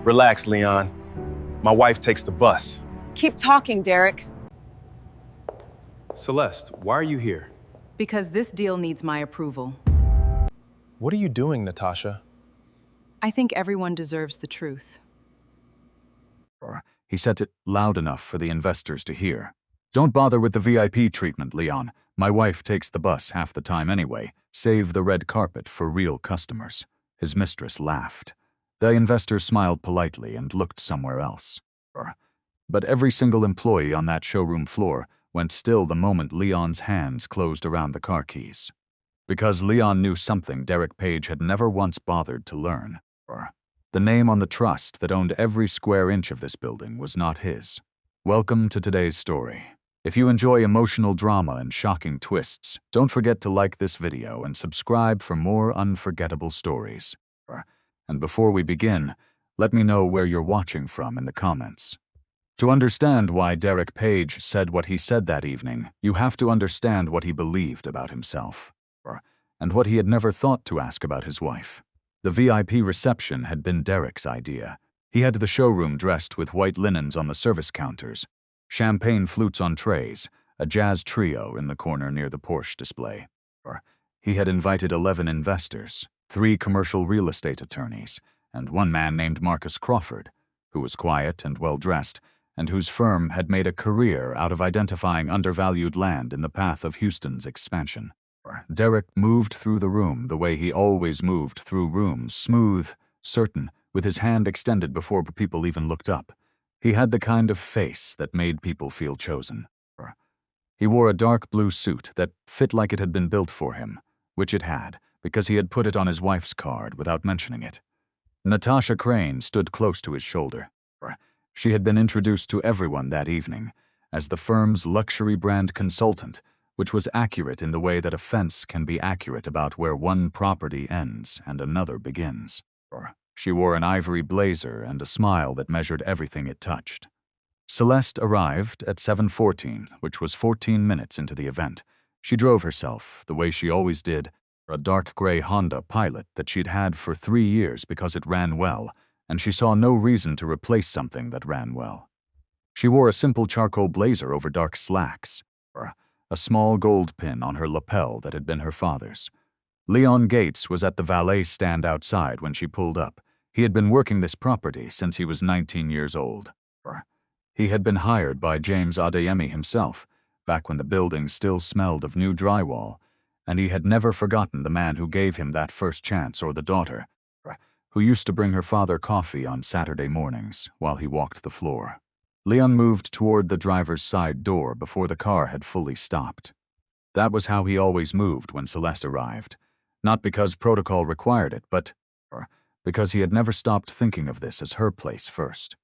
Relax, Leon. My wife takes the bus. Keep talking, Derek. Celeste, why are you here? Because this deal needs my approval. What are you doing, Natasha? I think everyone deserves the truth. He said it loud enough for the investors to hear. Don't bother with the VIP treatment, Leon. My wife takes the bus half the time anyway. Save the red carpet for real customers. His mistress laughed. The investors smiled politely and looked somewhere else. But every single employee on that showroom floor went still the moment Leon's hands closed around the car keys. Because Leon knew something Derek Page had never once bothered to learn. The name on the trust that owned every square inch of this building was not his. Welcome to today's story. If you enjoy emotional drama and shocking twists, don't forget to like this video and subscribe for more unforgettable stories. And before we begin, let me know where you're watching from in the comments. To understand why Derek Page said what he said that evening, you have to understand what he believed about himself, and what he had never thought to ask about his wife. The VIP reception had been Derek's idea. He had the showroom dressed with white linens on the service counters, champagne flutes on trays, a jazz trio in the corner near the Porsche display. He had invited 11 investors, 3 commercial real estate attorneys, and 1 man named Marcus Crawford, who was quiet and well-dressed, and whose firm had made a career out of identifying undervalued land in the path of Houston's expansion. Derek moved through the room the way he always moved through rooms, smooth, certain, with his hand extended before people even looked up. He had the kind of face that made people feel chosen. He wore a dark blue suit that fit like it had been built for him, which it had, because he had put it on his wife's card without mentioning it. Natasha Crane stood close to his shoulder. She had been introduced to everyone that evening as the firm's luxury brand consultant, which was accurate in the way that a fence can be accurate about where one property ends and another begins. She wore an ivory blazer and a smile that measured everything it touched. Celeste arrived at 7:14, which was 14 minutes into the event. She drove herself, the way she always did, a dark gray Honda Pilot that she'd had for 3 years because it ran well, and she saw no reason to replace something that ran well. She wore a simple charcoal blazer over dark slacks, a small gold pin on her lapel that had been her father's. Leon Gates was at the valet stand outside when she pulled up. He had been working this property since he was 19 years old. He had been hired by James Adeyemi himself, back when the building still smelled of new drywall, and he had never forgotten the man who gave him that first chance, or the daughter, who used to bring her father coffee on Saturday mornings while he walked the floor. Leon moved toward the driver's side door before the car had fully stopped. That was how he always moved when Celeste arrived, not because protocol required it, but because he had never stopped thinking of this as her place first.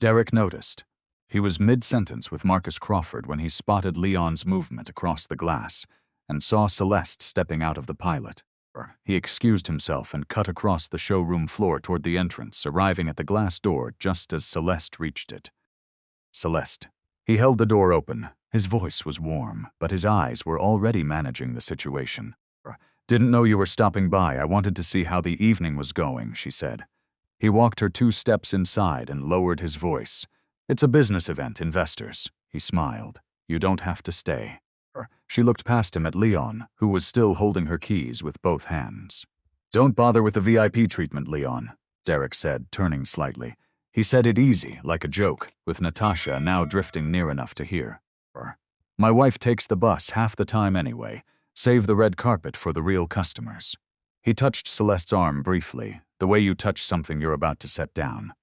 Derek noticed. He was mid-sentence with Marcus Crawford when he spotted Leon's movement across the glass and saw Celeste stepping out of the Pilot. He excused himself and cut across the showroom floor toward the entrance, arriving at the glass door just as Celeste reached it. Celeste. He held the door open. His voice was warm, but his eyes were already managing the situation. Didn't know you were stopping by. I wanted to see how the evening was going, she said. He walked her 2 steps inside and lowered his voice. It's a business event, investors. He smiled. You don't have to stay. She looked past him at Leon, who was still holding her keys with both hands. Don't bother with the VIP treatment, Leon, Derek said, turning slightly. He said it easy, like a joke, with Natasha now drifting near enough to hear. My wife takes the bus half the time anyway. Save the red carpet for the real customers. He touched Celeste's arm briefly, the way you touch something you're about to set down.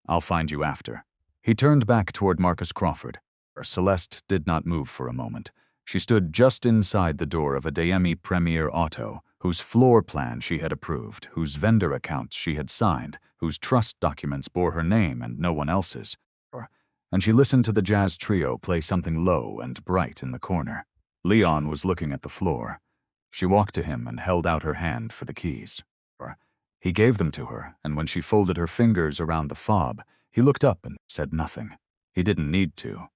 I'll find you after. He turned back toward Marcus Crawford. Celeste did not move for a moment. She stood just inside the door of Adeyemi Premier Auto, whose floor plan she had approved, whose vendor accounts she had signed, whose trust documents bore her name and no one else's. And she listened to the jazz trio play something low and bright in the corner. Leon was looking at the floor. She walked to him and held out her hand for the keys. He gave them to her, and when she folded her fingers around the fob, he looked up and said nothing. He didn't need to.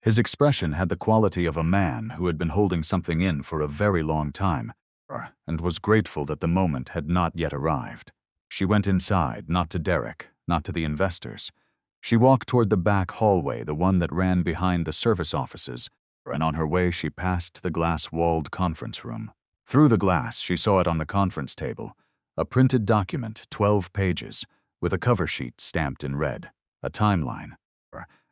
His expression had the quality of a man who had been holding something in for a very long time, and was grateful that the moment had not yet arrived. She went inside, not to Derek, not to the investors. She walked toward the back hallway, the one that ran behind the service offices, and on her way she passed the glass-walled conference room. Through the glass, she saw it on the conference table, a printed document, 12 pages, with a cover sheet stamped in red, a timeline.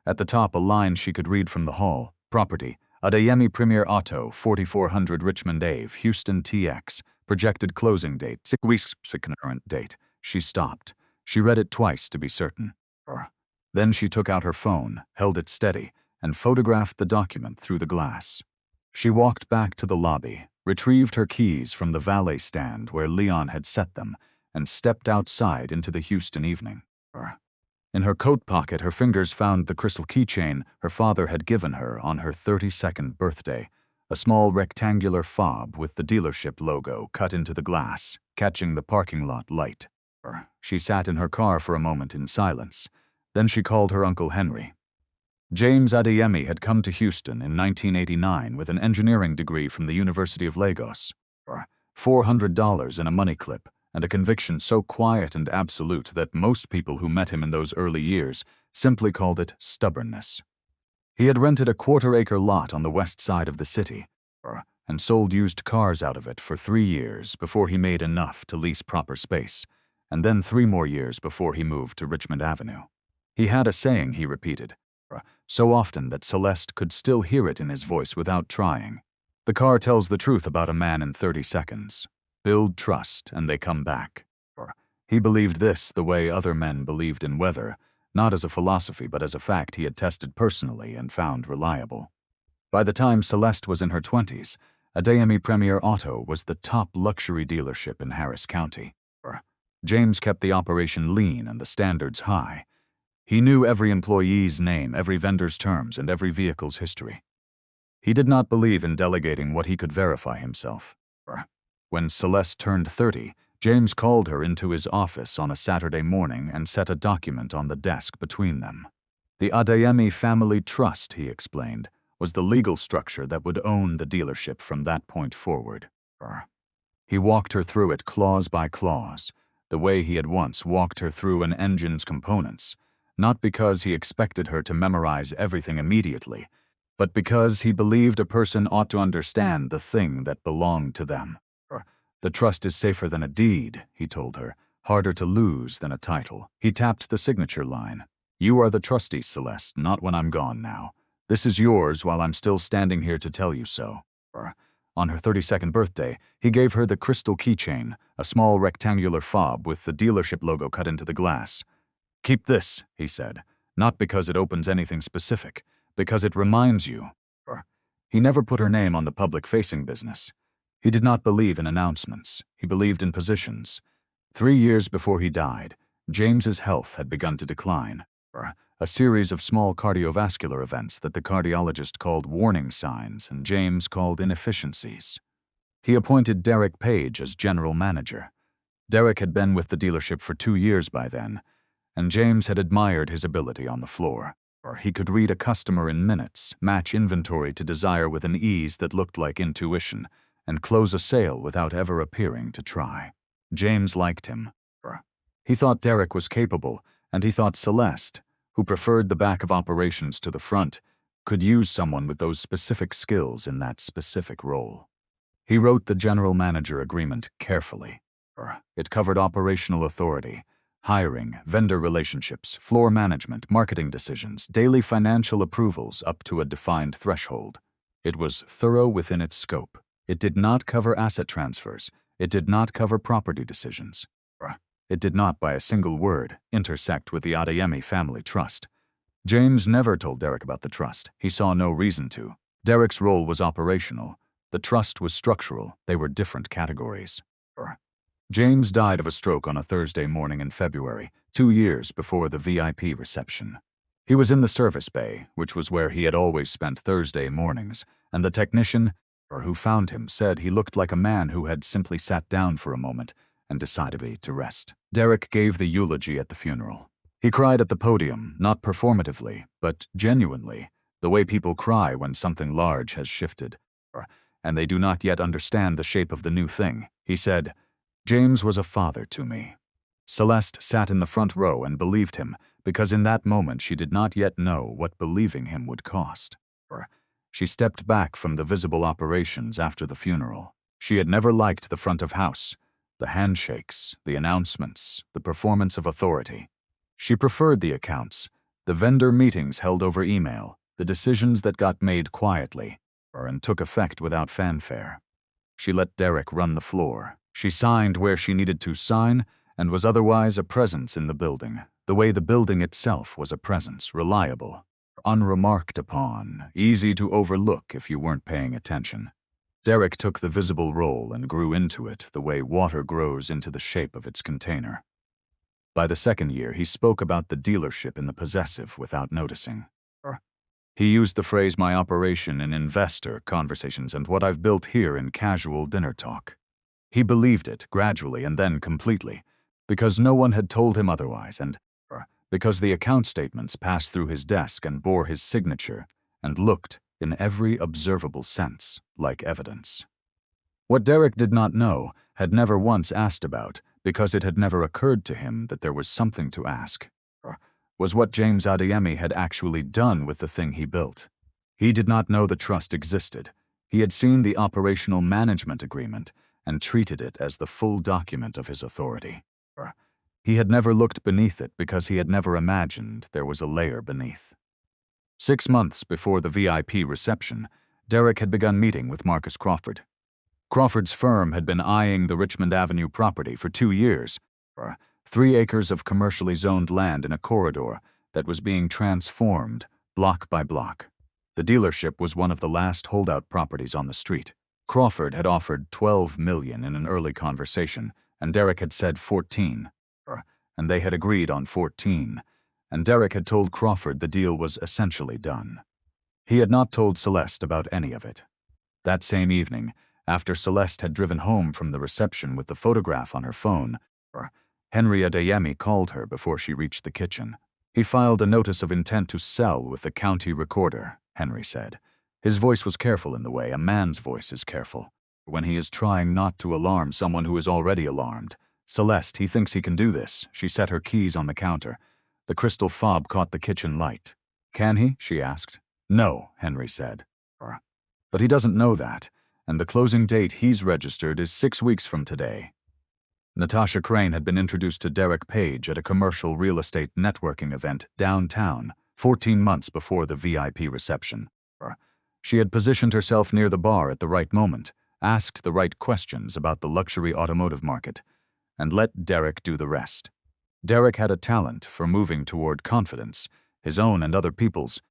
At the top, a line she could read from the hall. Property, Adeyemi Premier Auto, 4400 Richmond Ave, Houston TX. Projected closing date, 6 weeks, current date. She stopped. She read it twice to be certain. Then she took out her phone, held it steady, and photographed the document through the glass. She walked back to the lobby, retrieved her keys from the valet stand where Leon had set them, and stepped outside into the Houston evening. In her coat pocket, her fingers found the crystal keychain her father had given her on her 32nd birthday, a small rectangular fob with the dealership logo cut into the glass, catching the parking lot light. She sat in her car for a moment in silence. Then she called her Uncle Henry. James Adeyemi had come to Houston in 1989 with an engineering degree from the University of Lagos. $400 in a money clip, and a conviction so quiet and absolute that most people who met him in those early years simply called it stubbornness. He had rented a quarter-acre lot on the west side of the city, and sold used cars out of it for 3 years before he made enough to lease proper space, and then 3 more years before he moved to Richmond Avenue. He had a saying he repeated, so often that Celeste could still hear it in his voice without trying. The car tells the truth about a man in 30 seconds. Build trust, and they come back. He believed this the way other men believed in weather, not as a philosophy but as a fact he had tested personally and found reliable. By the time Celeste was in her 20s, Adeyemi Premier Auto was the top luxury dealership in Harris County. James kept the operation lean and the standards high. He knew every employee's name, every vendor's terms, and every vehicle's history. He did not believe in delegating what he could verify himself. When Celeste turned 30, James called her into his office on a Saturday morning and set a document on the desk between them. The Adeyemi Family Trust, he explained, was the legal structure that would own the dealership from that point forward. He walked her through it clause by clause, the way he had once walked her through an engine's components, not because he expected her to memorize everything immediately, but because he believed a person ought to understand the thing that belonged to them. The trust is safer than a deed, he told her, harder to lose than a title. He tapped the signature line. You are the trustee, Celeste, not when I'm gone now. This is yours while I'm still standing here to tell you so. On her 32nd birthday, he gave her the crystal keychain, a small rectangular fob with the dealership logo cut into the glass. Keep this, he said, not because it opens anything specific, because it reminds you. He never put her name on the public-facing business. He did not believe in announcements. He believed in positions. 3 years before he died, James's health had begun to decline. A series of small cardiovascular events that the cardiologist called warning signs and James called inefficiencies. He appointed Derek Page as general manager. Derek had been with the dealership for 2 years by then, and James had admired his ability on the floor. He could read a customer in minutes, match inventory to desire with an ease that looked like intuition, and close a sale without ever appearing to try. James liked him. He thought Derek was capable, and he thought Celeste, who preferred the back of operations to the front, could use someone with those specific skills in that specific role. He wrote the general manager agreement carefully. It covered operational authority, hiring, vendor relationships, floor management, marketing decisions, daily financial approvals up to a defined threshold. It was thorough within its scope. It did not cover asset transfers. It did not cover property decisions. It did not, by a single word, intersect with the Adeyemi Family Trust. James never told Derek about the trust. He saw no reason to. Derek's role was operational. The trust was structural. They were different categories. James died of a stroke on a Thursday morning in February, 2 years before the VIP reception. He was in the service bay, which was where he had always spent Thursday mornings, and the technician, who found him, said he looked like a man who had simply sat down for a moment and decided to rest. Derek gave the eulogy at the funeral. He cried at the podium, not performatively, but genuinely, the way people cry when something large has shifted, and they do not yet understand the shape of the new thing. He said, "James was a father to me. Celeste sat in the front row and believed him, because in that moment she did not yet know what believing him would cost. She stepped back from the visible operations after the funeral. She had never liked the front of house, the handshakes, the announcements, the performance of authority. She preferred the accounts, the vendor meetings held over email, the decisions that got made quietly, and took effect without fanfare. She let Derek run the floor. She signed where she needed to sign and was otherwise a presence in the building, the way the building itself was a presence, reliable, unremarked upon, easy to overlook if you weren't paying attention. Derek took the visible role and grew into it the way water grows into the shape of its container. By the second year, he spoke about the dealership in the possessive without noticing. He used the phrase "my operation" in investor conversations and what I've built here in casual dinner talk. He believed it gradually and then completely, because no one had told him otherwise, and because the account statements passed through his desk and bore his signature and looked, in every observable sense, like evidence. What Derek did not know, had never once asked about, because it had never occurred to him that there was something to ask, was what James Adeyemi had actually done with the thing he built. He did not know the trust existed. He had seen the operational management agreement and treated it as the full document of his authority. He had never looked beneath it because he had never imagined there was a layer beneath. 6 months before the VIP reception, Derek had begun meeting with Marcus Crawford. Crawford's firm had been eyeing the Richmond Avenue property for 2 years, 3 acres of commercially zoned land in a corridor that was being transformed block by block. The dealership was one of the last holdout properties on the street. Crawford had offered $12 million in an early conversation, and Derek had said 14, and they had agreed on 14, and Derek had told Crawford the deal was essentially done. He had not told Celeste about any of it. That same evening, after Celeste had driven home from the reception with the photograph on her phone, Henry Adeyemi called her before she reached the kitchen. He filed a notice of intent to sell with the county recorder, Henry said. His voice was careful in the way a man's voice is careful, when he is trying not to alarm someone who is already alarmed. Celeste, he thinks he can do this. She set her keys on the counter. The crystal fob caught the kitchen light. Can he? She asked. No, Henry said. But he doesn't know that, and the closing date he's registered is 6 weeks from today. Natasha Crane had been introduced to Derek Page at a commercial real estate networking event downtown, 14 months before the VIP reception. She had positioned herself near the bar at the right moment, asked the right questions about the luxury automotive market, and let Derek do the rest. Derek had a talent for moving toward confidence, his own and other people's,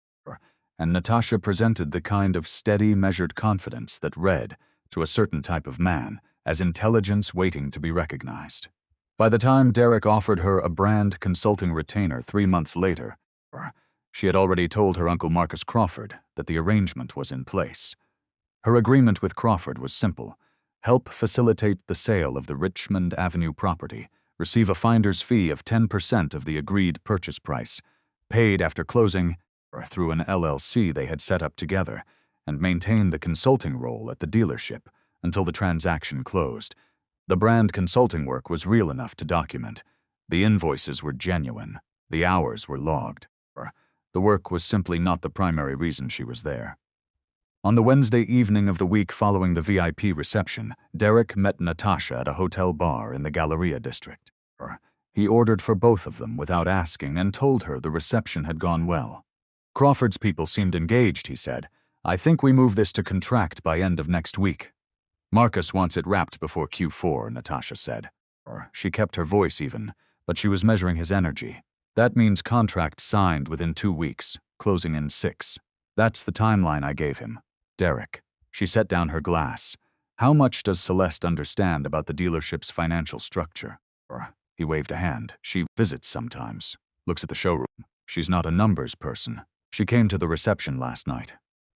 and Natasha presented the kind of steady, measured confidence that read, to a certain type of man, as intelligence waiting to be recognized. By the time Derek offered her a brand consulting retainer 3 months later, she had already told her uncle Marcus Crawford that the arrangement was in place. Her agreement with Crawford was simple: help facilitate the sale of the Richmond Avenue property, receive a finder's fee of 10% of the agreed purchase price, paid after closing, through an LLC they had set up together, and maintain the consulting role at the dealership until the transaction closed. The brand consulting work was real enough to document. The invoices were genuine. The hours were logged. The work was simply not the primary reason she was there. On the Wednesday evening of the week following the VIP reception, Derek met Natasha at a hotel bar in the Galleria district. He ordered for both of them without asking and told her the reception had gone well. Crawford's people seemed engaged, he said. I think we move this to contract by end of next week. Marcus wants it wrapped before Q4, Natasha said. She kept her voice even, but she was measuring his energy. That means contract signed within 2 weeks, closing in 6. That's the timeline I gave him. Derek. She set down her glass. How much does Celeste understand about the dealership's financial structure? He waved a hand. She visits sometimes. Looks at the showroom. She's not a numbers person. She came to the reception last night.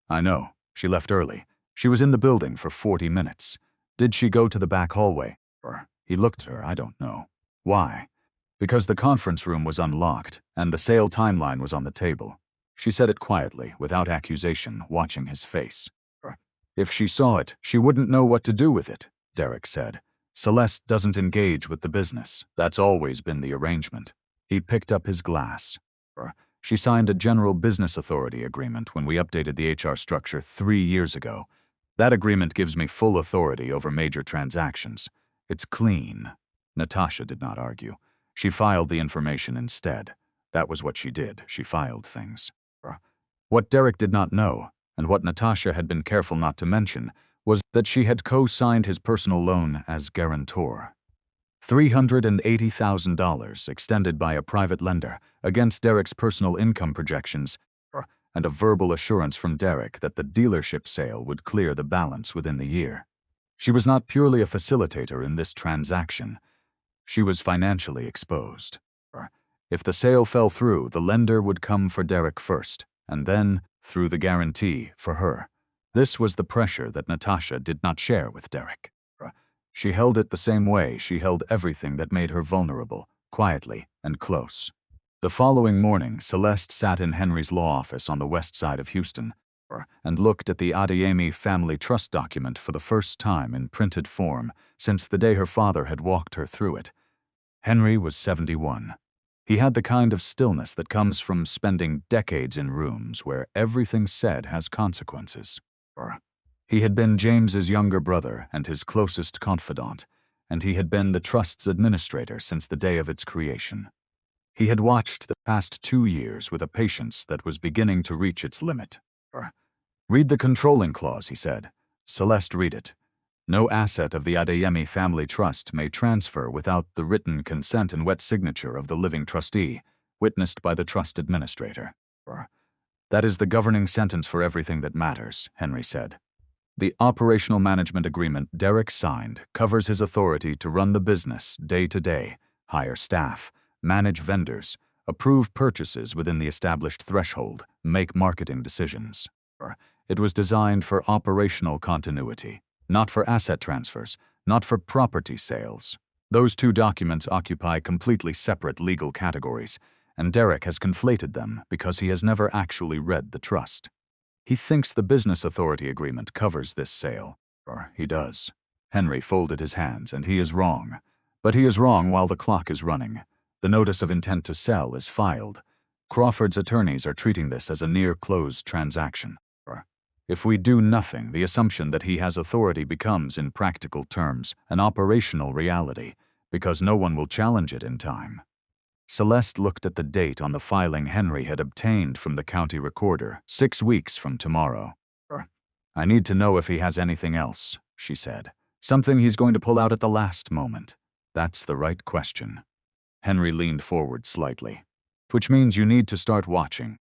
I know. She left early. She was in the building for 40 minutes. Did she go to the back hallway? He looked at her. I don't know. Why? Because the conference room was unlocked, and the sale timeline was on the table. She said it quietly, without accusation, watching his face. If she saw it, she wouldn't know what to do with it, Derek said. Celeste doesn't engage with the business. That's always been the arrangement. He picked up his glass. She signed a general business authority agreement when we updated the HR structure 3 years ago. That agreement gives me full authority over major transactions. It's clean. Natasha did not argue. She filed the information instead. That was what she did. She filed things. What Derek did not know, and what Natasha had been careful not to mention, was that she had co-signed his personal loan as guarantor. $380,000 extended by a private lender against Derek's personal income projections, and a verbal assurance from Derek that the dealership sale would clear the balance within the year. She was not purely a facilitator in this transaction. She was financially exposed. If the sale fell through, the lender would come for Derek first, and then, through the guarantee, for her. This was the pressure that Natasha did not share with Derek. She held it the same way she held everything that made her vulnerable, quietly and close. The following morning, Celeste sat in Henry's law office on the west side of Houston and looked at the Adeyemi Family Trust document for the first time in printed form since the day her father had walked her through it. Henry was 71. He had the kind of stillness that comes from spending decades in rooms where everything said has consequences. He had been James's younger brother and his closest confidant, and he had been the trust's administrator since the day of its creation. He had watched the past 2 years with a patience that was beginning to reach its limit. "Read the controlling clause," he said. "Celeste, read it. No asset of the Adeyemi Family Trust may transfer without the written consent and wet signature of the living trustee, witnessed by the trust administrator." "That is the governing sentence for everything that matters," Henry said. "The operational management agreement Derek signed covers his authority to run the business day to day, hire staff, manage vendors, approve purchases within the established threshold, make marketing decisions. It was designed for operational continuity, not for asset transfers, not for property sales. Those two documents occupy completely separate legal categories, and Derek has conflated them because he has never actually read the trust. He thinks the business authority agreement covers this sale. He does." Henry folded his hands, "and he is wrong. But he is wrong while the clock is running. The notice of intent to sell is filed. Crawford's attorneys are treating this as a near-closed transaction. If we do nothing, the assumption that he has authority becomes, in practical terms, an operational reality, because no one will challenge it in time." Celeste looked at the date on the filing Henry had obtained from the county recorder, 6 weeks from tomorrow. "I need to know if he has anything else," she said. "Something he's going to pull out at the last moment. That's the right question." Henry leaned forward slightly. "Which means you need to start watching."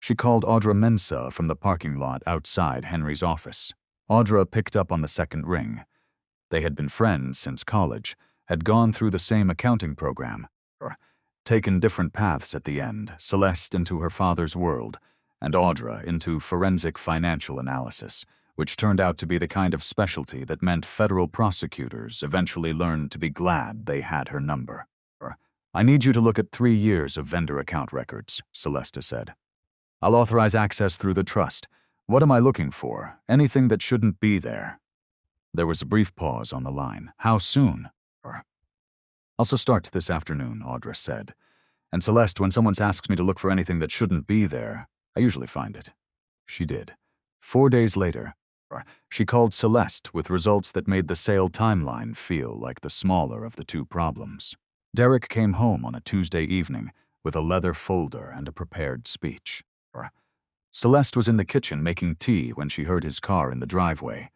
She called Audra Mensah from the parking lot outside Henry's office. Audra picked up on the second ring. They had been friends since college, had gone through the same accounting program, taken different paths at the end, Celeste into her father's world, and Audra into forensic financial analysis, which turned out to be the kind of specialty that meant federal prosecutors eventually learned to be glad they had her number. "I need you to look at 3 years of vendor account records," Celeste said. "I'll authorize access through the trust. What am I looking for? Anything that shouldn't be there?" There was a brief pause on the line. "How soon?" "Also start this afternoon," Audra said. "And Celeste, when someone asks me to look for anything that shouldn't be there, I usually find it." She did. 4 days later, she called Celeste with results that made the sale timeline feel like the smaller of the two problems. Derek came home on a Tuesday evening with a leather folder and a prepared speech. Celeste was in the kitchen making tea when she heard his car in the driveway.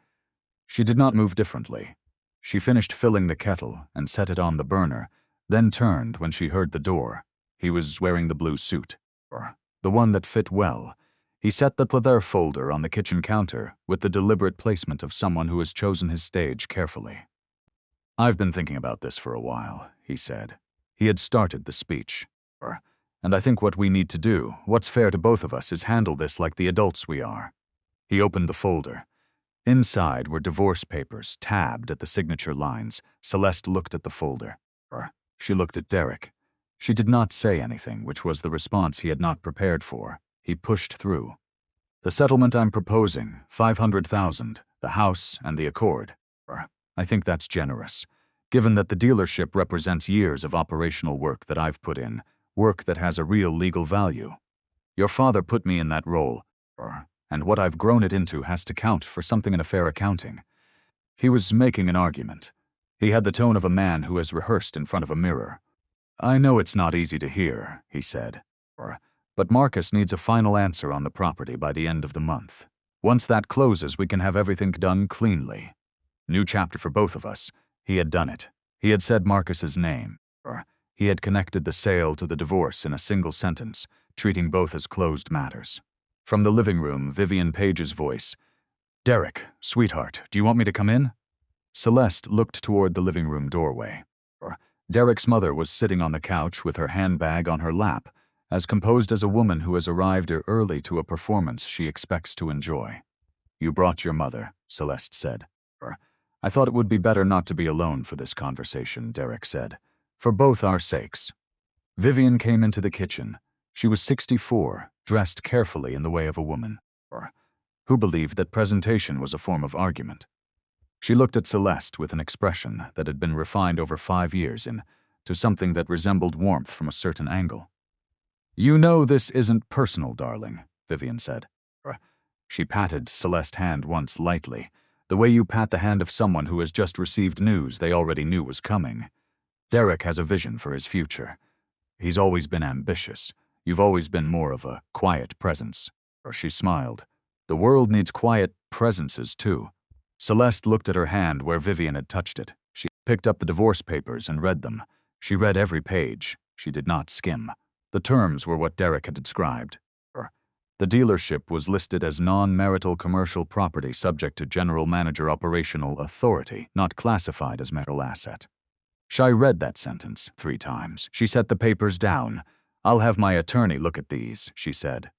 She did not move differently. She finished filling the kettle and set it on the burner, then turned when she heard the door. He was wearing the blue suit, the one that fit well. He set the leather folder on the kitchen counter with the deliberate placement of someone who has chosen his stage carefully. "I've been thinking about this for a while," he said. He had started the speech. "And I think what we need to do, what's fair to both of us, is handle this like the adults we are." He opened the folder. Inside were divorce papers, tabbed at the signature lines. Celeste looked at the folder. She looked at Derek. She did not say anything, which was the response he had not prepared for. He pushed through. "The settlement I'm proposing, $500,000, the house and the accord." I think that's generous, given that the dealership represents years of operational work that I've put in, work that has a real legal value. Your father put me in that role, and what I've grown it into has to count for something in a fair accounting. He was making an argument. He had the tone of a man who has rehearsed in front of a mirror. I know it's not easy to hear, he said, but Marcus needs a final answer on the property by the end of the month. Once that closes, we can have everything done cleanly. New chapter for both of us. He had done it. He had said Marcus's name. He had connected the sale to the divorce in a single sentence, treating both as closed matters. From the living room, Vivian Page's voice. Derek, sweetheart, do you want me to come in? Celeste looked toward the living room doorway. Derek's mother was sitting on the couch with her handbag on her lap, as composed as a woman who has arrived early to a performance she expects to enjoy. You brought your mother, Celeste said. I thought it would be better not to be alone for this conversation, Derek said. For both our sakes. Vivian came into the kitchen. She was 64, dressed carefully in the way of a woman, who believed that presentation was a form of argument. She looked at Celeste with an expression that had been refined over 5 years into something that resembled warmth from a certain angle. You know this isn't personal, darling, Vivian said. She patted Celeste's hand once lightly, the way you pat the hand of someone who has just received news they already knew was coming. Derek has a vision for his future. He's always been ambitious. You've always been more of a quiet presence. She smiled. The world needs quiet presences, too. Celeste looked at her hand where Vivian had touched it. She picked up the divorce papers and read them. She read every page. She did not skim. The terms were what Derek had described. The dealership was listed as non-marital commercial property subject to general manager operational authority, not classified as marital asset. Shai read that sentence 3 times. She set the papers down. I'll have my attorney look at these, she said.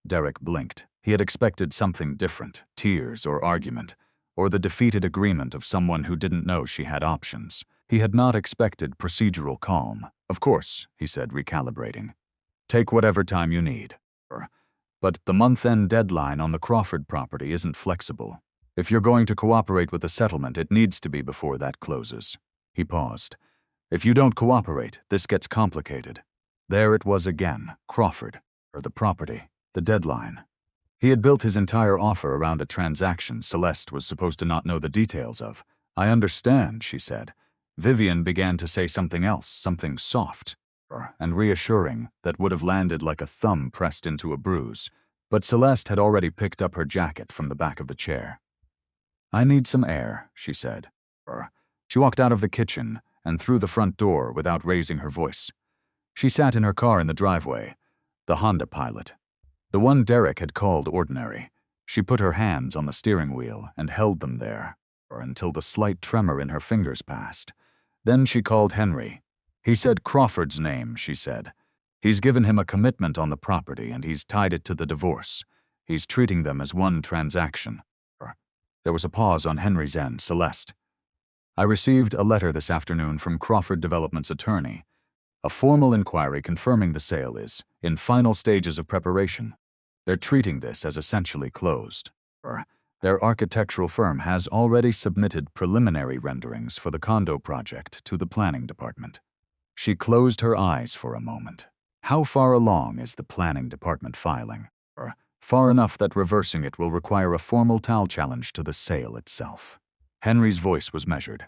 Derek blinked. He had expected something different, tears or argument, or the defeated agreement of someone who didn't know she had options. He had not expected procedural calm. Of course, he said, recalibrating. Take whatever time you need. But the month-end deadline on the Crawford property isn't flexible. If you're going to cooperate with the settlement, it needs to be before that closes. He paused. If you don't cooperate, this gets complicated. There it was again, Crawford, the property, the deadline. He had built his entire offer around a transaction Celeste was supposed to not know the details of. I understand, she said. Vivian began to say something else, something soft and reassuring that would have landed like a thumb pressed into a bruise. But Celeste had already picked up her jacket from the back of the chair. I need some air, she said. She walked out of the kitchen and through the front door without raising her voice. She sat in her car in the driveway, the Honda Pilot, the one Derek had called ordinary. She put her hands on the steering wheel and held them there until the slight tremor in her fingers passed. Then she called Henry. He said Crawford's name, she said. He's given him a commitment on the property and he's tied it to the divorce. He's treating them as one transaction. There was a pause on Henry's end. Celeste. I received a letter this afternoon from Crawford Development's attorney. A formal inquiry confirming the sale is in final stages of preparation. They're treating this as essentially closed. Their architectural firm has already submitted preliminary renderings for the condo project to the planning department. She closed her eyes for a moment. How far along is the planning department filing? Far enough that reversing it will require a formal TAL challenge to the sale itself. Henry's voice was measured.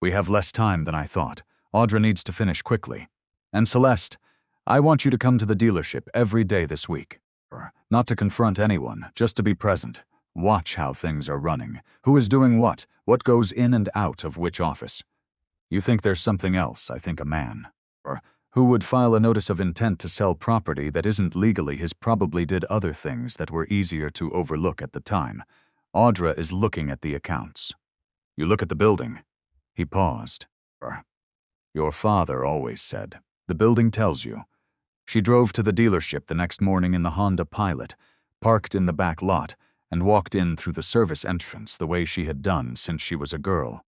We have less time than I thought. Audra needs to finish quickly. And Celeste, I want you to come to the dealership every day this week. Not to confront anyone, just to be present. Watch how things are running. Who is doing what goes in and out of which office. You think there's something else, I think a man. Who would file a notice of intent to sell property that isn't legally his probably did other things that were easier to overlook at the time. Audra is looking at the accounts. You look at the building. He paused. Your father always said, the building tells you. She drove to the dealership the next morning in the Honda Pilot, parked in the back lot, and walked in through the service entrance the way she had done since she was a girl.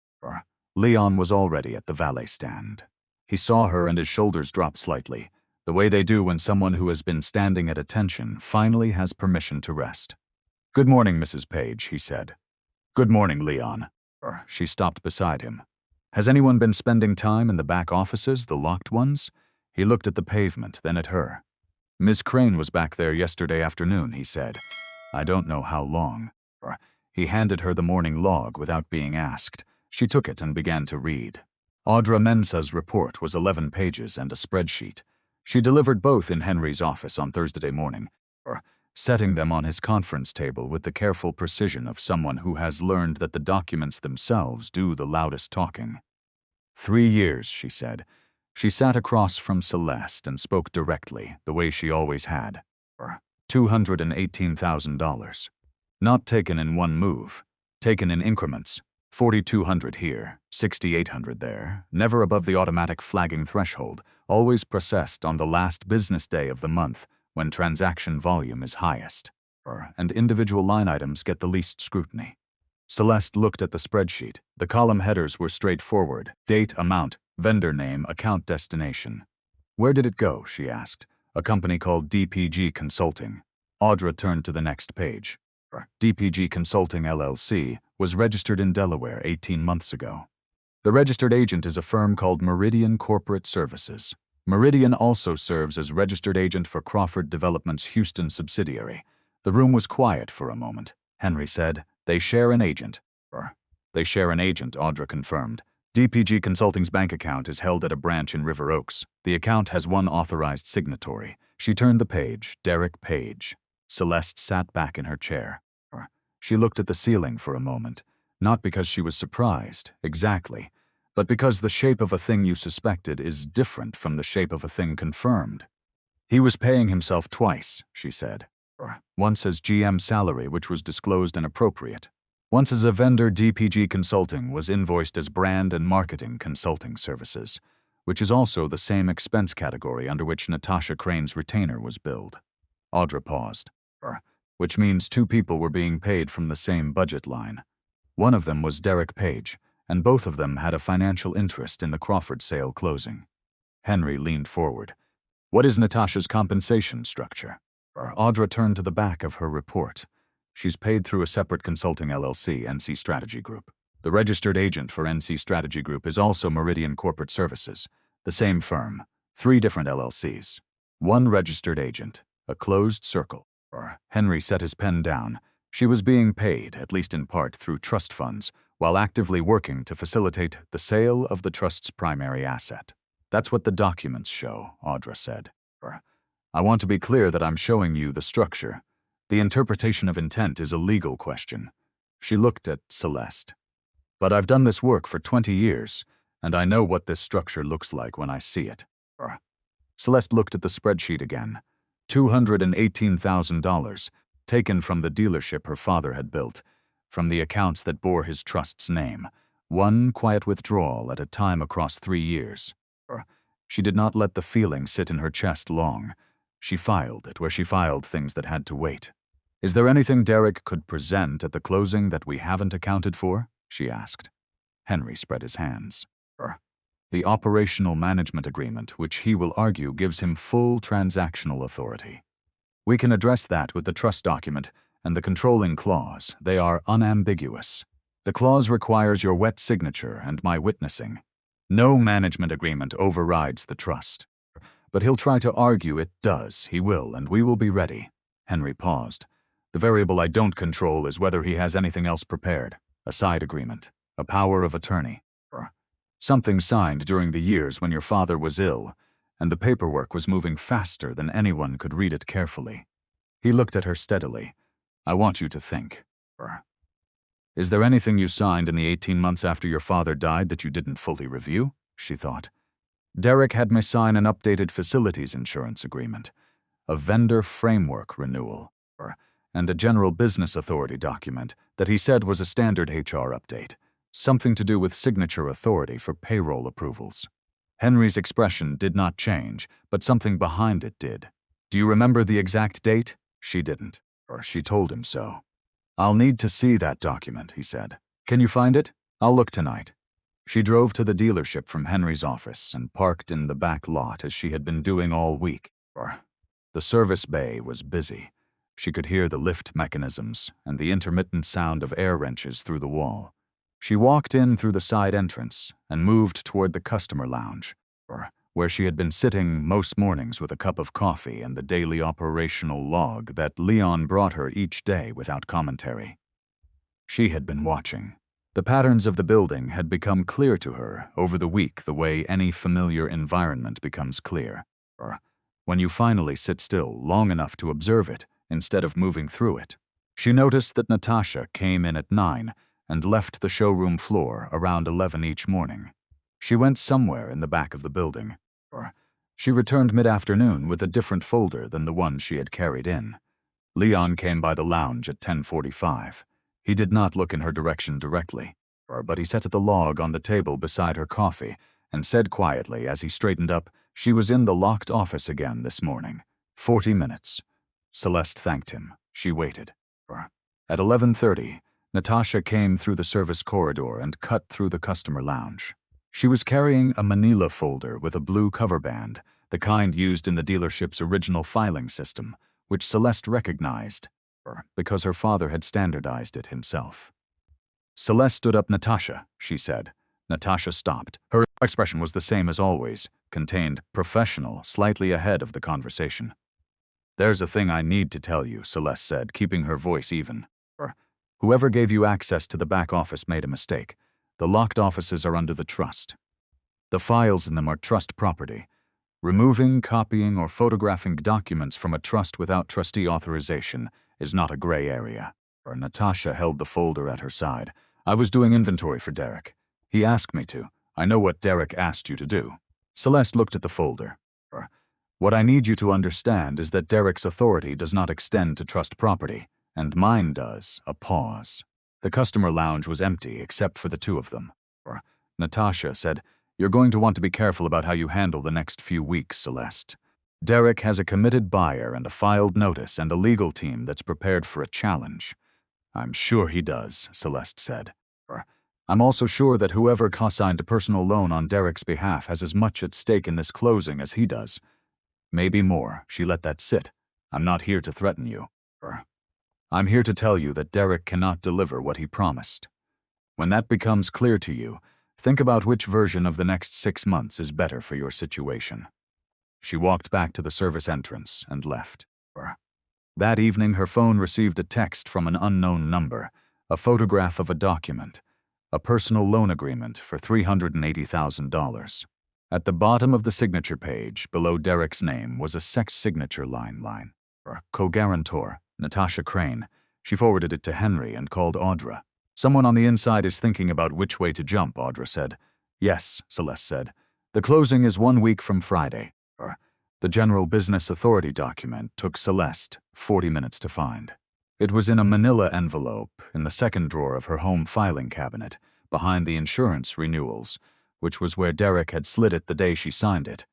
Leon was already at the valet stand. He saw her and his shoulders dropped slightly, the way they do when someone who has been standing at attention finally has permission to rest. Good morning, Mrs. Page, he said. Good morning, Leon. She stopped beside him. Has anyone been spending time in the back offices, the locked ones? He looked at the pavement, then at her. Miss Crane was back there yesterday afternoon, he said. I don't know how long. He handed her the morning log without being asked. She took it and began to read. Audra Mensah's report was 11 pages and a spreadsheet. She delivered both in Henry's office on Thursday morning, setting them on his conference table with the careful precision of someone who has learned that the documents themselves do the loudest talking. 3 years, she said. She sat across from Celeste and spoke directly, the way she always had. $218,000. Not taken in one move. Taken in increments. 4,200 here, 6,800 there, never above the automatic flagging threshold, always processed on the last business day of the month when transaction volume is highest, and individual line items get the least scrutiny. Celeste looked at the spreadsheet. The column headers were straightforward: date, amount, vendor name, account destination. Where did it go, she asked. A company called DPG Consulting. Audra turned to the next page. DPG Consulting LLC was registered in Delaware 18 months ago. The registered agent is a firm called Meridian Corporate Services. Meridian also serves as registered agent for Crawford Development's Houston subsidiary. The room was quiet for a moment. Henry said, They share an agent. They share an agent, Audra confirmed. DPG Consulting's bank account is held at a branch in River Oaks. The account has one authorized signatory. She turned the page, Derek Page. Celeste sat back in her chair. She looked at the ceiling for a moment, not because she was surprised, exactly, but because the shape of a thing you suspected is different from the shape of a thing confirmed. He was paying himself twice, she said. Once as GM salary, which was disclosed and appropriate. Once as a vendor, DPG Consulting was invoiced as brand and marketing consulting services, which is also the same expense category under which Natasha Crane's retainer was billed. Audra paused. Which means 2 people were being paid from the same budget line. One of them was Derek Page, and both of them had a financial interest in the Crawford sale closing. Henry leaned forward. What is Natasha's compensation structure? Audra turned to the back of her report. She's paid through a separate consulting LLC, NC Strategy Group. The registered agent for NC Strategy Group is also Meridian Corporate Services, the same firm, 3 different LLCs. 1 registered agent, a closed circle. Henry set his pen down. She was being paid, at least in part, through trust funds, while actively working to facilitate the sale of the trust's primary asset. That's what the documents show, Audra said. I want to be clear that I'm showing you the structure. The interpretation of intent is a legal question. She looked at Celeste. But I've done this work for 20 years, and I know what this structure looks like when I see it. Celeste looked at the spreadsheet again. $218,000, taken from the dealership her father had built, from the accounts that bore his trust's name, 1 quiet withdrawal at a time across 3 years. She did not let the feeling sit in her chest long. She filed it where she filed things that had to wait. Is there anything Derek could present at the closing that we haven't accounted for? She asked. Henry spread his hands. The operational management agreement, which he will argue gives him full transactional authority. We can address that with the trust document and the controlling clause. They are unambiguous. The clause requires your wet signature and my witnessing. No management agreement overrides the trust. But he'll try to argue it does. He will, and we will be ready. Henry paused. The variable I don't control is whether he has anything else prepared. A side agreement. A power of attorney. Something signed during the years when your father was ill, and the paperwork was moving faster than anyone could read it carefully. He looked at her steadily. I want you to think. Is there anything you signed in the 18 months after your father died that you didn't fully review? She thought. Derek had me sign an updated facilities insurance agreement, a vendor framework renewal, and a general business authority document that he said was a standard HR update. Something to do with signature authority for payroll approvals. Henry's expression did not change, but something behind it did. Do you remember the exact date? She didn't. She told him so. I'll need to see that document, he said. Can you find it? I'll look tonight. She drove to the dealership from Henry's office and parked in the back lot as she had been doing all week. The service bay was busy. She could hear the lift mechanisms and the intermittent sound of air wrenches through the wall. She walked in through the side entrance and moved toward the customer lounge, where she had been sitting most mornings with a cup of coffee and the daily operational log that Leon brought her each day without commentary. She had been watching. The patterns of the building had become clear to her over the week the way any familiar environment becomes clear, when you finally sit still long enough to observe it instead of moving through it. She noticed that Natasha came in at 9 and left the showroom floor around 11 each morning. She went somewhere in the back of the building. She returned mid-afternoon with a different folder than the one she had carried in. Leon came by the lounge at 10:45. He did not look in her direction directly, but he sat at the log on the table beside her coffee and said quietly as he straightened up, "She was in the locked office again this morning. 40 minutes. Celeste thanked him. She waited. At 11:30, Natasha came through the service corridor and cut through the customer lounge. She was carrying a manila folder with a blue cover band, the kind used in the dealership's original filing system, which Celeste recognized, because her father had standardized it himself. Celeste stood up. "Natasha," she said. Natasha stopped. Her expression was the same as always, contained, professional, slightly ahead of the conversation. "There's a thing I need to tell you," Celeste said, keeping her voice even. "Whoever gave you access to the back office made a mistake. The locked offices are under the trust. The files in them are trust property. Removing, copying, or photographing documents from a trust without trustee authorization is not a gray area." Natasha held the folder at her side. "I was doing inventory for Derek. He asked me to. I know what Derek asked you to do." Celeste looked at the folder. "What I need you to understand is that Derek's authority does not extend to trust property, and mine does." A pause. The customer lounge was empty except for the two of them. Natasha said, "You're going to want to be careful about how you handle the next few weeks, Celeste. Derek has a committed buyer and a filed notice and a legal team that's prepared for a challenge." "I'm sure he does," Celeste said. "I'm also sure that whoever co-signed a personal loan on Derek's behalf has as much at stake in this closing as he does. Maybe more." She let that sit. "I'm not here to threaten you. I'm here to tell you that Derek cannot deliver what he promised. When that becomes clear to you, think about which version of the next 6 months is better for your situation." She walked back to the service entrance and left. That evening, her phone received a text from an unknown number, a photograph of a document, a personal loan agreement for $380,000. At the bottom of the signature page, below Derek's name, was a sex signature line. Co-guarantor, Natasha Crane. She forwarded it to Henry and called Audra. "Someone on the inside is thinking about which way to jump," Audra said. "Yes," Celeste said. "The closing is 1 week from Friday." The General Business Authority document took Celeste 40 minutes to find. It was in a manila envelope in the second drawer of her home filing cabinet, behind the insurance renewals, which was where Derek had slid it the day she signed it.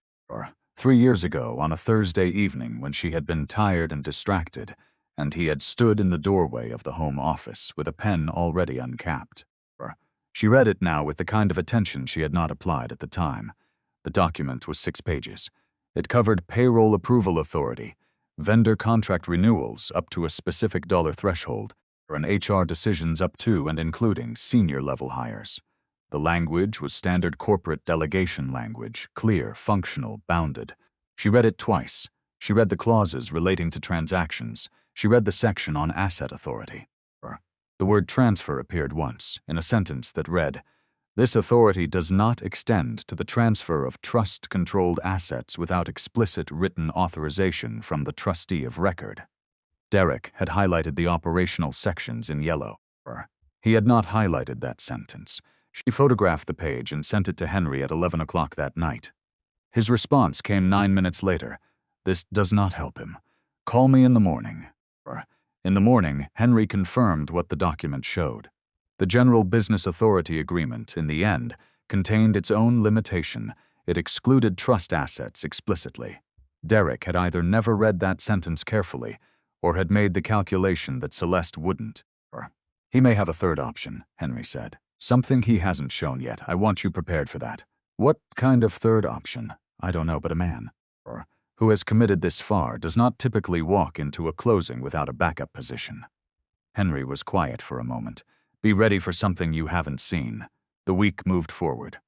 3 years ago, on a Thursday evening when she had been tired and distracted, and he had stood in the doorway of the home office with a pen already uncapped. She read it now with the kind of attention she had not applied at the time. The document was 6 pages. It covered payroll approval authority, vendor contract renewals up to a specific dollar threshold, and HR decisions up to and including senior-level hires. The language was standard corporate delegation language, clear, functional, bounded. She read it twice. She read the clauses relating to transactions. She read the section on asset authority. The word transfer appeared once, in a sentence that read, "This authority does not extend to the transfer of trust-controlled assets without explicit written authorization from the trustee of record." Derek had highlighted the operational sections in yellow. He had not highlighted that sentence. She photographed the page and sent it to Henry at 11 o'clock that night. His response came 9 minutes later. "This does not help him. Call me in the morning." In the morning, Henry confirmed what the document showed. The General Business Authority Agreement, in the end, contained its own limitation. It excluded trust assets explicitly. Derek had either never read that sentence carefully or had made the calculation that Celeste wouldn't. "He may have a third option," Henry said. "Something he hasn't shown yet. I want you prepared for that." "What kind of third option?" "I don't know, but a man who has committed this far does not typically walk into a closing without a backup position." Henry was quiet for a moment. Be ready for something you haven't seen. The week moved forward.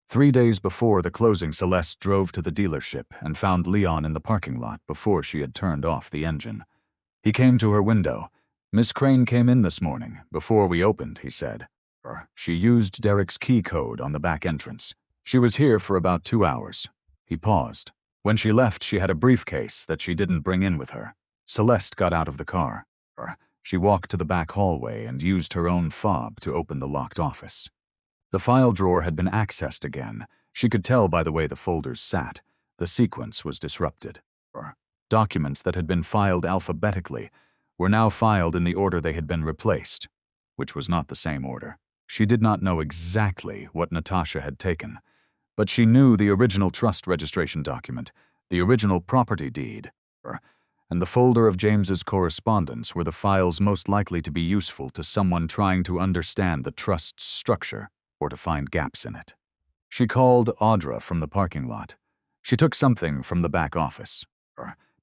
3 days before the closing, Celeste drove to the dealership and found Leon in the parking lot before she had turned off the engine. He came to her window. "Miss Crane came in this morning, before we opened," he said. She used Derek's key code on the back entrance. She was here for about 2 hours. He paused. When she left, she had a briefcase that she didn't bring in with her. Celeste got out of the car. She walked to the back hallway and used her own fob to open the locked office. The file drawer had been accessed again. She could tell by the way the folders sat. The sequence was disrupted. Documents that had been filed alphabetically were now filed in the order they had been replaced, which was not the same order. She did not know exactly what Natasha had taken, but she knew the original trust registration document, the original property deed, and the folder of James's correspondence were the files most likely to be useful to someone trying to understand the trust's structure or to find gaps in it. She called Audra from the parking lot. She took something from the back office.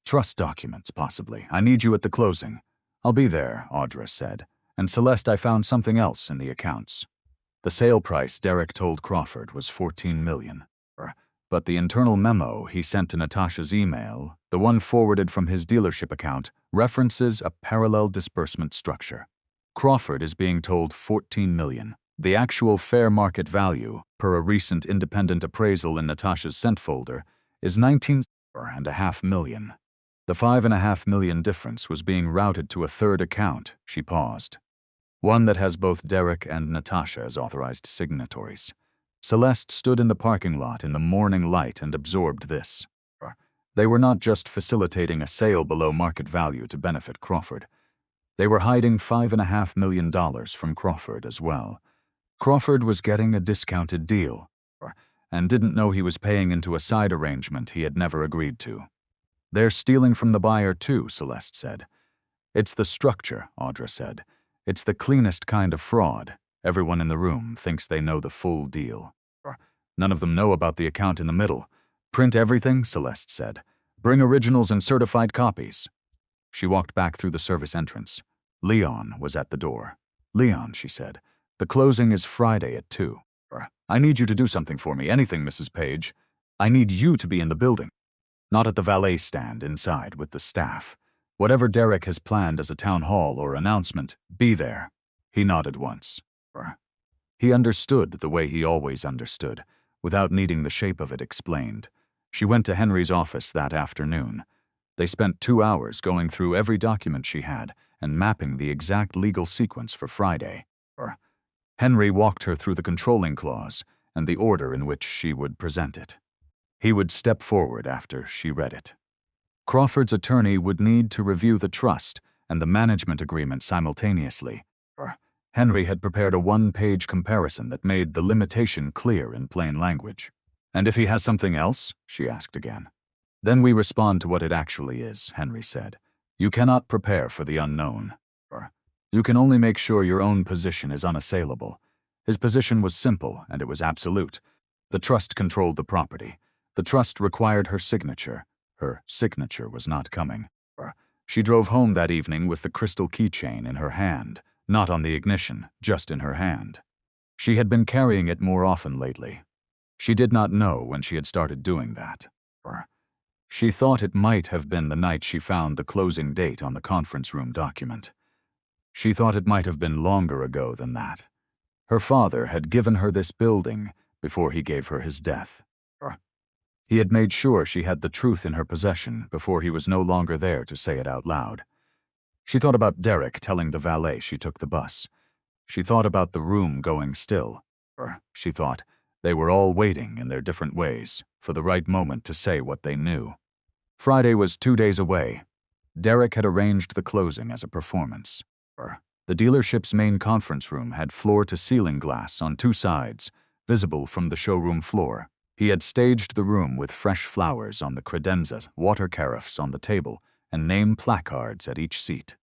Trust documents, possibly. "I need you at the closing." "I'll be there," Audra said. "And Celeste, I found something else in the accounts." The sale price, Derek told Crawford, was $14 million. But the internal memo he sent to Natasha's email, the one forwarded from his dealership account, references a parallel disbursement structure. Crawford is being told $14 million. The actual fair market value, per a recent independent appraisal in Natasha's sent folder, is $19.5 million. The $5.5 million difference was being routed to a third account. She paused. One that has both Derek and Natasha as authorized signatories. Celeste stood in the parking lot in the morning light and absorbed this. They were not just facilitating a sale below market value to benefit Crawford. They were hiding $5.5 million from Crawford as well. Crawford was getting a discounted deal, and didn't know he was paying into a side arrangement he had never agreed to. "They're stealing from the buyer too," Celeste said. "It's the structure," Audra said. "It's the cleanest kind of fraud. Everyone in the room thinks they know the full deal. None of them know about the account in the middle. Print everything," Celeste said. "Bring originals and certified copies." She walked back through the service entrance. Leon was at the door. "Leon," she said, "the closing is Friday at 2. I need you to do something for me, anything, Mrs. Page. I need you to be in the building. Not at the valet stand inside with the staff. Whatever Derek has planned as a town hall or announcement, be there." He nodded once. He understood the way he always understood, without needing the shape of it explained. She went to Henry's office that afternoon. They spent 2 hours going through every document she had and mapping the exact legal sequence for Friday. Henry walked her through the controlling clause and the order in which she would present it. He would step forward after she read it. Crawford's attorney would need to review the trust and the management agreement simultaneously. Henry had prepared a 1-page comparison that made the limitation clear in plain language. "And if he has something else?" she asked again. "Then we respond to what it actually is," Henry said. "You cannot prepare for the unknown. You can only make sure your own position is unassailable." His position was simple, and it was absolute. The trust controlled the property. The trust required her signature. Her signature was not coming. She drove home that evening with the crystal keychain in her hand, not on the ignition, just in her hand. She had been carrying it more often lately. She did not know when she had started doing that. She thought it might have been the night she found the closing date on the conference room document. She thought it might have been longer ago than that. Her father had given her this building before he gave her his death. He had made sure she had the truth in her possession before he was no longer there to say it out loud. She thought about Derek telling the valet she took the bus. She thought about the room going still. She thought they were all waiting in their different ways for the right moment to say what they knew. Friday was 2 days away. Derek had arranged the closing as a performance. The dealership's main conference room had floor-to-ceiling glass on 2 sides, visible from the showroom floor. He had staged the room with fresh flowers on the credenzas, water carafes on the table, and name placards at each seat.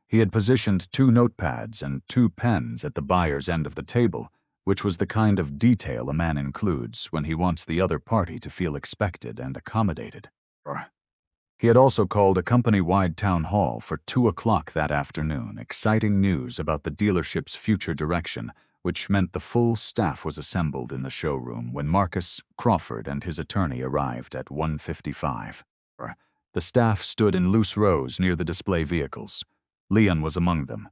He had positioned 2 notepads and 2 pens at the buyer's end of the table, which was the kind of detail a man includes when he wants the other party to feel expected and accommodated. He had also called a company-wide town hall for 2 o'clock that afternoon, exciting news about the dealership's future direction, which meant the full staff was assembled in the showroom when Marcus, Crawford, and his attorney arrived at 1:55. The staff stood in loose rows near the display vehicles. Leon was among them.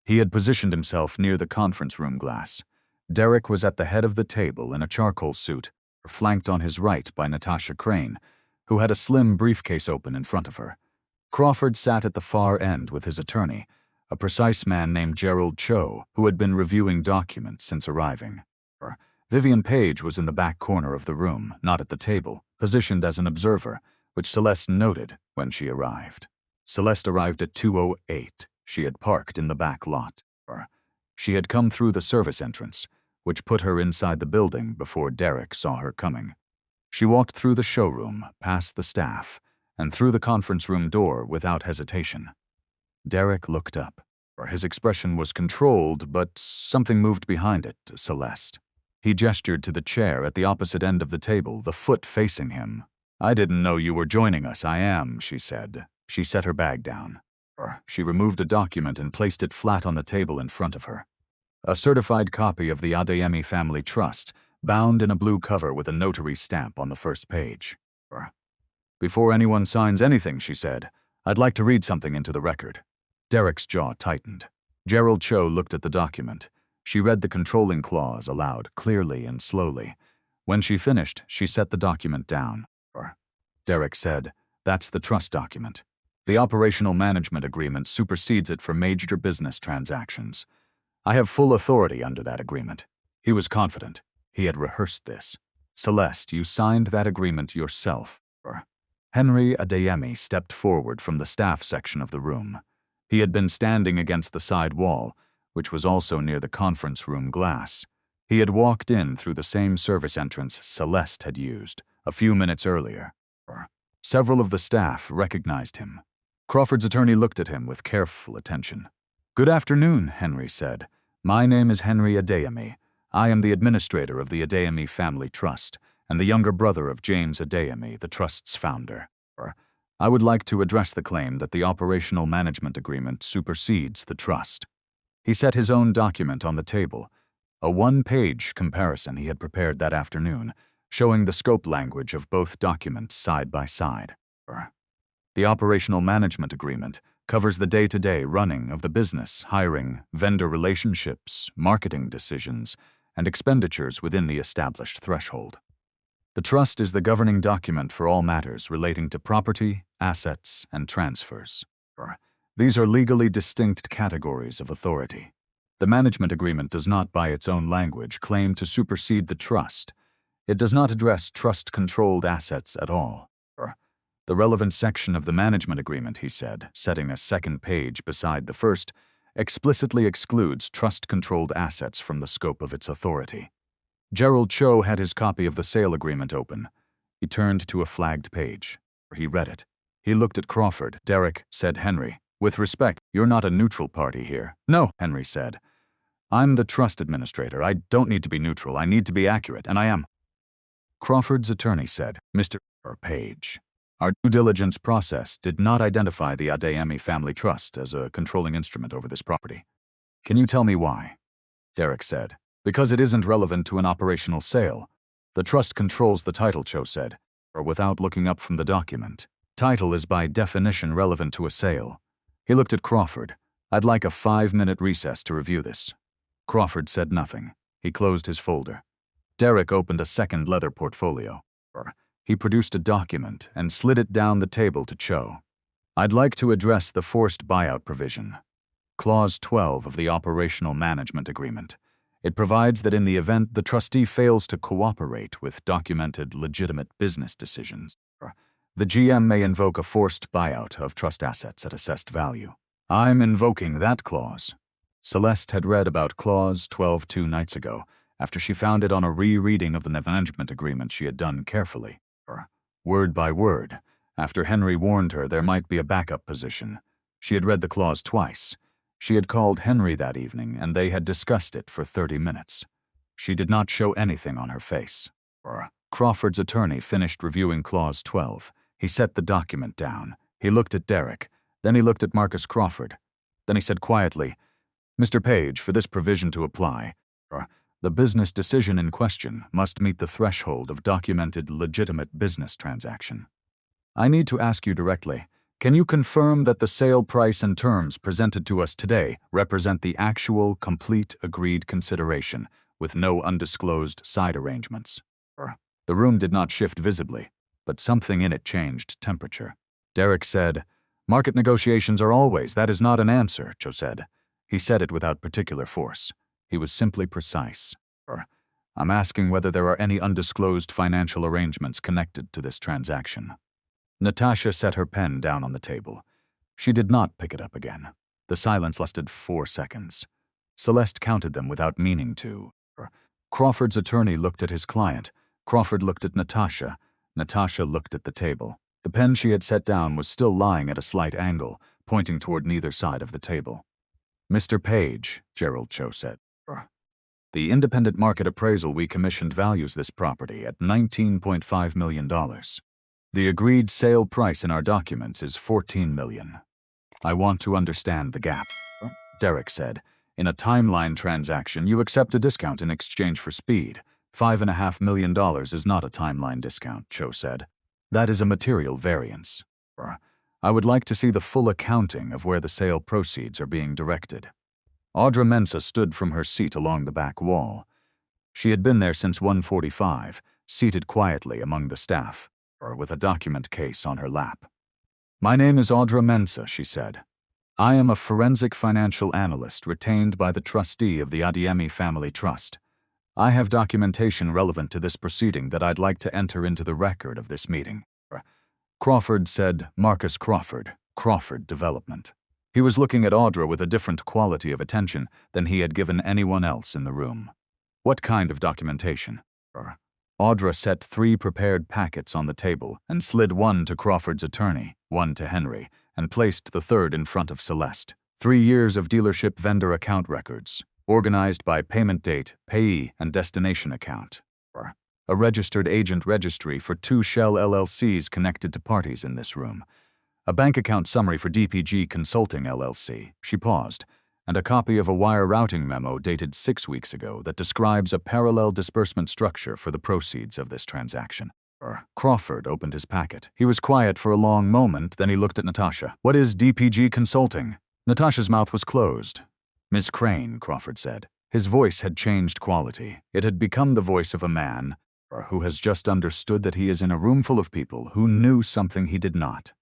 He had positioned himself near the conference room glass. Derek was at the head of the table in a charcoal suit, flanked on his right by Natasha Crane, who had a slim briefcase open in front of her. Crawford sat at the far end with his attorney, a precise man named Gerald Cho, who had been reviewing documents since arriving. Vivian Page was in the back corner of the room, not at the table, positioned as an observer, which Celeste noted when she arrived. Celeste arrived at 2:08. She had parked in the back lot. She had come through the service entrance, which put her inside the building before Derek saw her coming. She walked through the showroom, past the staff, and through the conference room door without hesitation. Derek looked up. His expression was controlled, but something moved behind it, Celeste. He gestured to the chair at the opposite end of the table, the foot facing him. "I didn't know you were joining us, I am," she said. She set her bag down. She removed a document and placed it flat on the table in front of her. A certified copy of the Adeyemi Family Trust, bound in a blue cover with a notary stamp on the first page. "Before anyone signs anything," she said, "I'd like to read something into the record." Derek's jaw tightened. Gerald Cho looked at the document. She read the controlling clause aloud, clearly and slowly. When she finished, she set the document down. Derek said, "That's the trust document. The operational management agreement supersedes it for major business transactions. I have full authority under that agreement." He was confident. He had rehearsed this. "Celeste, you signed that agreement yourself." Henry Adeyemi stepped forward from the staff section of the room. He had been standing against the side wall, which was also near the conference room glass. He had walked in through the same service entrance Celeste had used a few minutes earlier. Several of the staff recognized him. Crawford's attorney looked at him with careful attention. "Good afternoon," Henry said. "My name is Henry Adeyemi. I am the administrator of the Adeyemi Family Trust and the younger brother of James Adeyemi, the trust's founder. I would like to address the claim that the operational management agreement supersedes the trust." He set his own document on the table, a one-page comparison he had prepared that afternoon, showing the scope language of both documents side by side. The operational management agreement covers the day-to-day running of the business, hiring, vendor relationships, marketing decisions, and expenditures within the established threshold. The trust is the governing document for all matters relating to property, assets, and transfers. These are legally distinct categories of authority. The management agreement does not, by its own language, claim to supersede the trust. It does not address trust-controlled assets at all. The relevant section of the management agreement, he said, setting a second page beside the first, explicitly excludes trust-controlled assets from the scope of its authority. Gerald Cho had his copy of the sale agreement open. He turned to a flagged page. He read it. He looked at Crawford. "Derek," said Henry, "with respect, you're not a neutral party here." "No," Henry said. "I'm the trust administrator. I don't need to be neutral. I need to be accurate, and I am." Crawford's attorney said, "Mr. Page, our due diligence process did not identify the Adeyemi Family Trust as a controlling instrument over this property. Can you tell me why?" Derek said, "Because it isn't relevant to an operational sale. The trust controls the title," Cho said, or without looking up from the document. "Title is by definition relevant to a sale." He looked at Crawford. "I'd like a 5-minute recess to review this." Crawford said nothing. He closed his folder. Derek opened a second leather portfolio. He produced a document and slid it down the table to Cho. "I'd like to address the forced buyout provision. Clause 12 of the Operational Management Agreement. It provides that in the event the trustee fails to cooperate with documented legitimate business decisions, the GM may invoke a forced buyout of trust assets at assessed value. I'm invoking that clause." Celeste had read about Clause 12 2 nights ago, after she found it on a rereading of the management agreement she had done carefully. Word by word, after Henry warned her there might be a backup position. She had read the clause twice. She had called Henry that evening, and they had discussed it for 30 minutes. She did not show anything on her face. Crawford's attorney finished reviewing Clause 12. He set the document down. He looked at Derek. Then he looked at Marcus Crawford. Then he said quietly, "Mr. Page, for this provision to apply, the business decision in question must meet the threshold of documented legitimate business transaction. I need to ask you directly, can you confirm that the sale price and terms presented to us today represent the actual, complete, agreed consideration, with no undisclosed side arrangements?" The room did not shift visibly, but something in it changed temperature. Derek said, "Market negotiations are always, that is not an answer," Cho said. He said it without particular force. He was simply precise. "I'm asking whether there are any undisclosed financial arrangements connected to this transaction." Natasha set her pen down on the table. She did not pick it up again. The silence lasted 4 seconds. Celeste counted them without meaning to. Crawford's attorney looked at his client. Crawford looked at Natasha. Natasha looked at the table. The pen she had set down was still lying at a slight angle, pointing toward neither side of the table. "Mr. Page," Gerald Cho said, "the independent market appraisal we commissioned values this property at $19.5 million. The agreed sale price in our documents is $14 million. I want to understand the gap." Derek said, "In a timeline transaction, you accept a discount in exchange for speed. $5.5 million is not a timeline discount," Cho said. "That is a material variance. I would like to see the full accounting of where the sale proceeds are being directed." Audra Mensa stood from her seat along the back wall. She had been there since 1:45, seated quietly among the staff, with a document case on her lap. "My name is Audra Mensa," she said. "I am a forensic financial analyst retained by the trustee of the Adeyemi Family Trust. I have documentation relevant to this proceeding that I'd like to enter into the record of this meeting." Crawford said, "Marcus Crawford, Crawford Development." He was looking at Audra with a different quality of attention than he had given anyone else in the room. "What kind of documentation?" Audra set 3 prepared packets on the table and slid one to Crawford's attorney, one to Henry, and placed the third in front of Celeste. 3 years of dealership vendor account records, organized by payment date, payee, and destination account. A registered agent registry for 2 Shell LLCs connected to parties in this room. A bank account summary for DPG Consulting LLC. She paused. And a copy of a wire routing memo dated 6 weeks ago that describes a parallel disbursement structure for the proceeds of this transaction. Crawford opened his packet. He was quiet for a long moment, then he looked at Natasha. "What is DPG Consulting?" Natasha's mouth was closed. "Ms. Crane," Crawford said. His voice had changed quality. It had become the voice of a man who has just understood that he is in a room full of people who knew something he did not.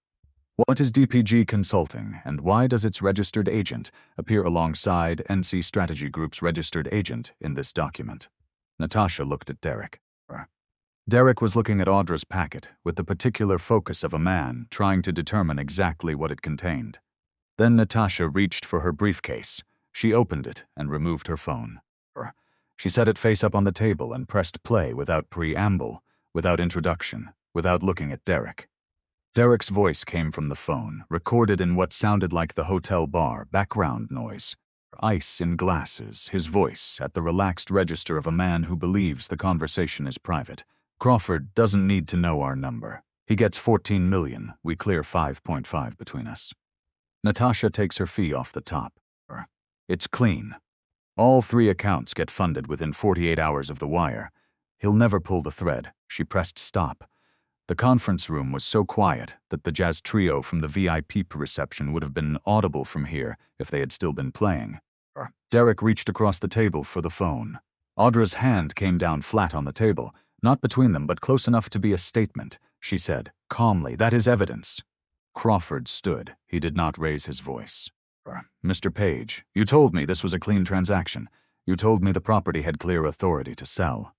"What is DPG Consulting, and why does its registered agent appear alongside NC Strategy Group's registered agent in this document?" Natasha looked at Derek. Derek was looking at Audra's packet with the particular focus of a man trying to determine exactly what it contained. Then Natasha reached for her briefcase. She opened it and removed her phone. She set it face up on the table and pressed play without preamble, without introduction, without looking at Derek. Derek's voice came from the phone, recorded in what sounded like the hotel bar background noise. Ice in glasses, his voice at the relaxed register of a man who believes the conversation is private. "Crawford doesn't need to know our number. He gets 14 million. We clear 5.5 between us." Natasha takes her fee off the top. "It's clean. All 3 accounts get funded within 48 hours of the wire. He'll never pull the thread." She pressed stop. The conference room was so quiet that the jazz trio from the VIP reception would have been audible from here if they had still been playing. Derek reached across the table for the phone. Audra's hand came down flat on the table, not between them but close enough to be a statement. She said, calmly, "That is evidence." Crawford stood. He did not raise his voice. "Mr. Page, you told me this was a clean transaction. You told me the property had clear authority to sell."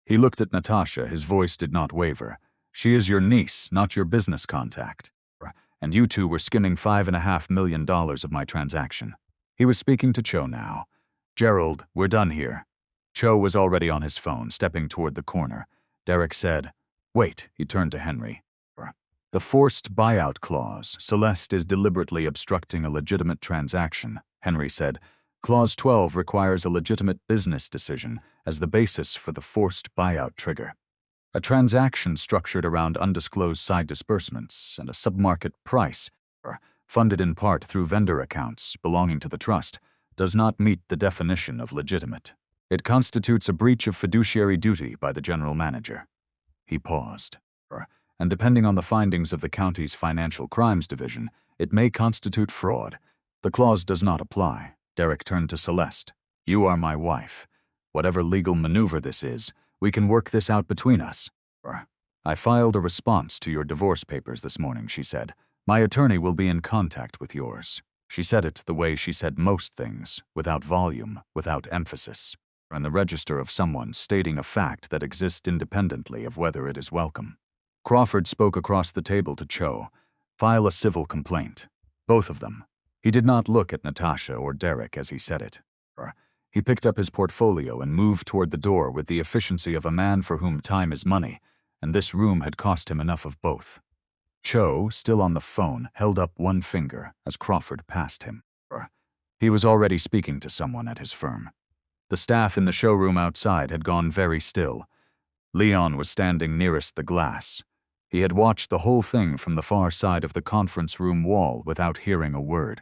He looked at Natasha. His voice did not waver. "She is your niece, not your business contact. And you two were skimming $5.5 million of my transaction." He was speaking to Cho now. "Gerald, we're done here." Cho was already on his phone, stepping toward the corner. Derek said, "Wait," he turned to Henry. "The forced buyout clause. Celeste is deliberately obstructing a legitimate transaction," Henry said. "Clause 12 requires a legitimate business decision as the basis for the forced buyout trigger." A transaction structured around undisclosed side disbursements and a submarket price, funded in part through vendor accounts belonging to the trust, does not meet the definition of legitimate. It constitutes a breach of fiduciary duty by the general manager. He paused. And depending on the findings of the county's Financial Crimes Division, it may constitute fraud. The clause does not apply. Derek turned to Celeste. You are my wife. Whatever legal maneuver this is, we can work this out between us. I filed a response to your divorce papers this morning, she said. My attorney will be in contact with yours. She said it the way she said most things, without volume, without emphasis, in the register of someone stating a fact that exists independently of whether it is welcome. Crawford spoke across the table to Cho. File a civil complaint. Both of them. He did not look at Natasha or Derek as he said it. He picked up his portfolio and moved toward the door with the efficiency of a man for whom time is money, and this room had cost him enough of both. Cho, still on the phone, held up one finger as Crawford passed him. He was already speaking to someone at his firm. The staff in the showroom outside had gone very still. Leon was standing nearest the glass. He had watched the whole thing from the far side of the conference room wall without hearing a word.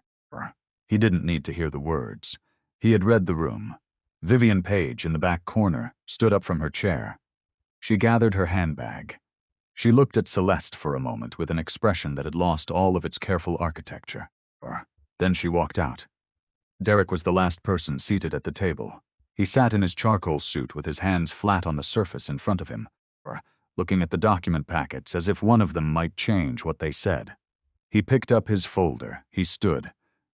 He didn't need to hear the words. He had read the room. Vivian Page, in the back corner, stood up from her chair. She gathered her handbag. She looked at Celeste for a moment with an expression that had lost all of its careful architecture. Then she walked out. Derek was the last person seated at the table. He sat in his charcoal suit with his hands flat on the surface in front of him, looking at the document packets as if one of them might change what they said. He picked up his folder. He stood.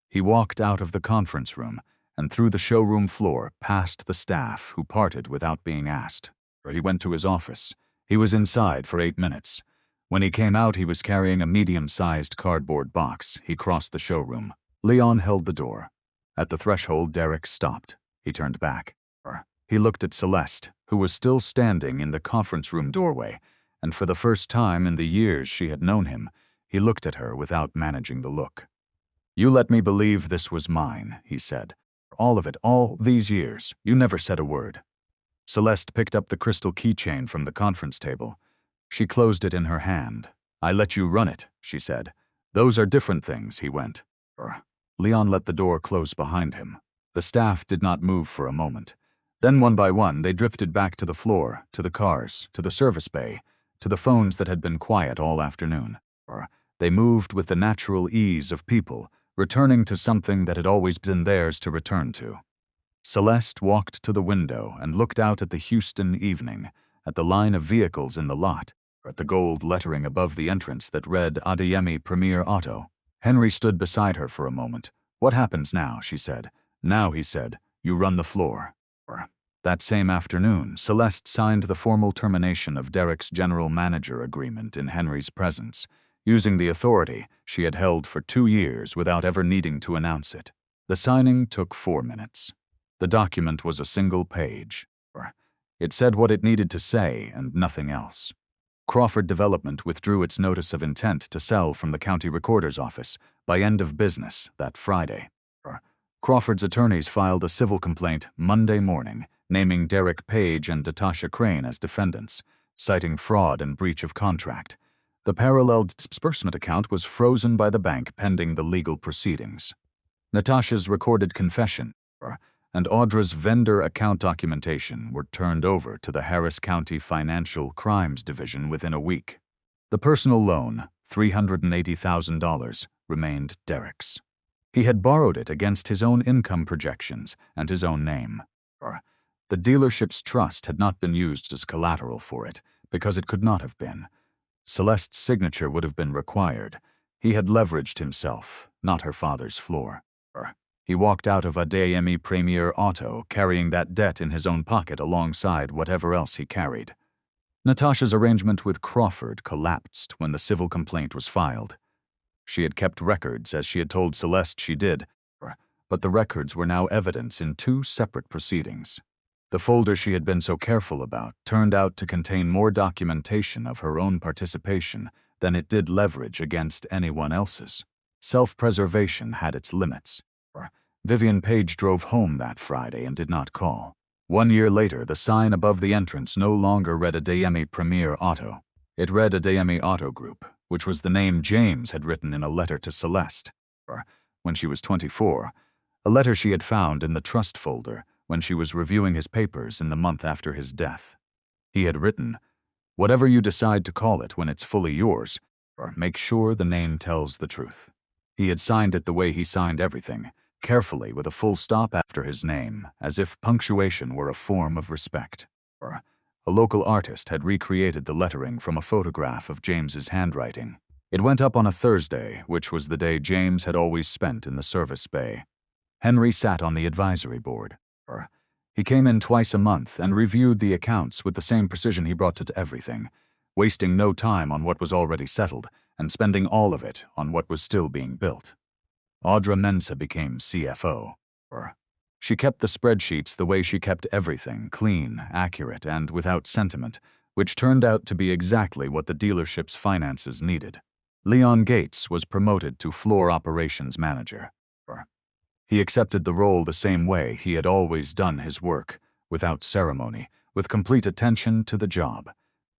He walked out of the conference room and through the showroom floor past the staff who parted without being asked. He went to his office. He was inside for 8 minutes. When he came out, he was carrying a medium-sized cardboard box. He crossed the showroom. Leon held the door. At the threshold, Derek stopped. He turned back. He looked at Celeste, who was still standing in the conference room doorway, and for the first time in the years she had known him, he looked at her without managing the look. You let me believe this was mine, he said. All of it, all these years. You never said a word. Celeste picked up the crystal keychain from the conference table. She closed it in her hand. I let you run it, she said. Those are different things, he went. Leon let the door close behind him. The staff did not move for a moment. Then one by one, they drifted back to the floor, to the cars, to the service bay, to the phones that had been quiet all afternoon. They moved with the natural ease of people, returning to something that had always been theirs to return to. Celeste walked to the window and looked out at the Houston evening, at the line of vehicles in the lot, at the gold lettering above the entrance that read Adeyemi Premier Auto. Henry stood beside her for a moment. What happens now, she said. Now, he said, you run the floor. That same afternoon, Celeste signed the formal termination of Derek's general manager agreement in Henry's presence, using the authority she had held for 2 years without ever needing to announce it. The signing took 4 minutes. The document was a single page. It said what it needed to say and nothing else. Crawford Development withdrew its notice of intent to sell from the county recorder's office by end of business that Friday. Crawford's attorneys filed a civil complaint Monday morning, naming Derek Page and Natasha Crane as defendants, citing fraud and breach of contract. The parallel disbursement account was frozen by the bank pending the legal proceedings. Natasha's recorded confession and Audra's vendor account documentation were turned over to the Harris County Financial Crimes Division within a week. The personal loan, $380,000, remained Derek's. He had borrowed it against his own income projections and his own name. The dealership's trust had not been used as collateral for it, because it could not have been. Celeste's signature would have been required. He had leveraged himself, not her father's floor. He walked out of Adeyemi Premier Auto carrying that debt in his own pocket alongside whatever else he carried. Natasha's arrangement with Crawford collapsed when the civil complaint was filed. She had kept records as she had told Celeste she did, but the records were now evidence in 2 separate proceedings. The folder she had been so careful about turned out to contain more documentation of her own participation than it did leverage against anyone else's. Self-preservation had its limits. Vivian Page drove home that Friday and did not call. 1 year later, the sign above the entrance no longer read Adeyemi Premier Auto. It read Adeyemi Auto Group, which was the name James had written in a letter to Celeste, when she was 24, a letter she had found in the trust folder when she was reviewing his papers in the month after his death. He had written, "Whatever you decide to call it when it's fully yours, make sure the name tells the truth." He had signed it the way he signed everything, carefully with a full stop after his name, as if punctuation were a form of respect. A local artist had recreated the lettering from a photograph of James's handwriting. It went up on a Thursday, which was the day James had always spent in the service bay. Henry sat on the advisory board. He came in twice a month and reviewed the accounts with the same precision he brought to everything, wasting no time on what was already settled and spending all of it on what was still being built. Audra Mensa became CFO. She kept the spreadsheets the way she kept everything, clean, accurate, and without sentiment, which turned out to be exactly what the dealership's finances needed. Leon Gates was promoted to floor operations manager. He accepted the role the same way he had always done his work, without ceremony, with complete attention to the job.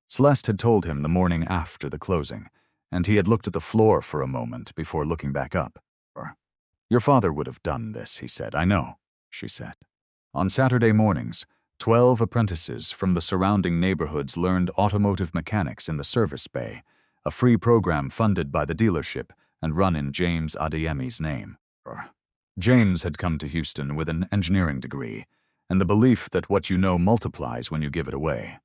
Celeste had told him the morning after the closing, and he had looked at the floor for a moment before looking back up. "Your father would have done this," he said. "I know," she said. On Saturday mornings, 12 apprentices from the surrounding neighborhoods learned automotive mechanics in the service bay, a free program funded by the dealership and run in James Adeyemi's name. James had come to Houston with an engineering degree and the belief that what you know multiplies when you give it away.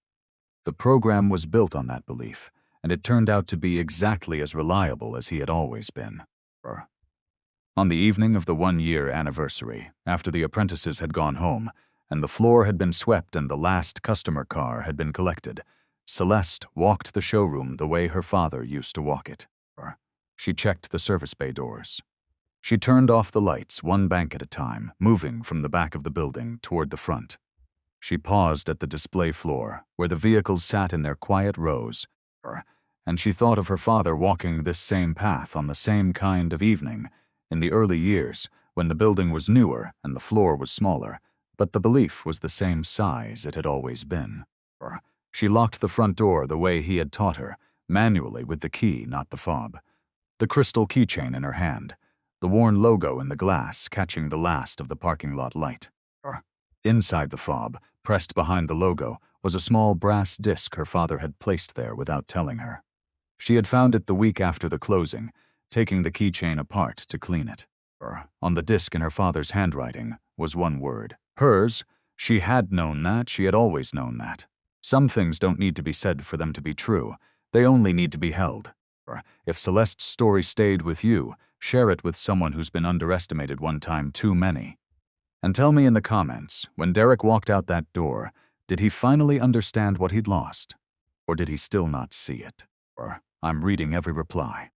The program was built on that belief, and it turned out to be exactly as reliable as he had always been. On the evening of the 1-year anniversary, after the apprentices had gone home, and the floor had been swept and the last customer car had been collected, Celeste walked the showroom the way her father used to walk it. She checked the service bay doors. She turned off the lights one bank at a time, moving from the back of the building toward the front. She paused at the display floor, where the vehicles sat in their quiet rows, and she thought of her father walking this same path on the same kind of evening, in the early years, when the building was newer and the floor was smaller, but the belief was the same size it had always been. She locked the front door the way he had taught her, manually with the key, not the fob. The crystal keychain in her hand, the worn logo in the glass catching the last of the parking lot light. Inside the fob, pressed behind the logo, was a small brass disc her father had placed there without telling her. She had found it the week after the closing, taking the keychain apart to clean it. On the disc in her father's handwriting was one word. Hers. She had known that. She had always known that. Some things don't need to be said for them to be true. They only need to be held. If Celeste's story stayed with you, share it with someone who's been underestimated one time too many. And tell me in the comments, when Derek walked out that door, did he finally understand what he'd lost? Or did he still not see it? I'm reading every reply.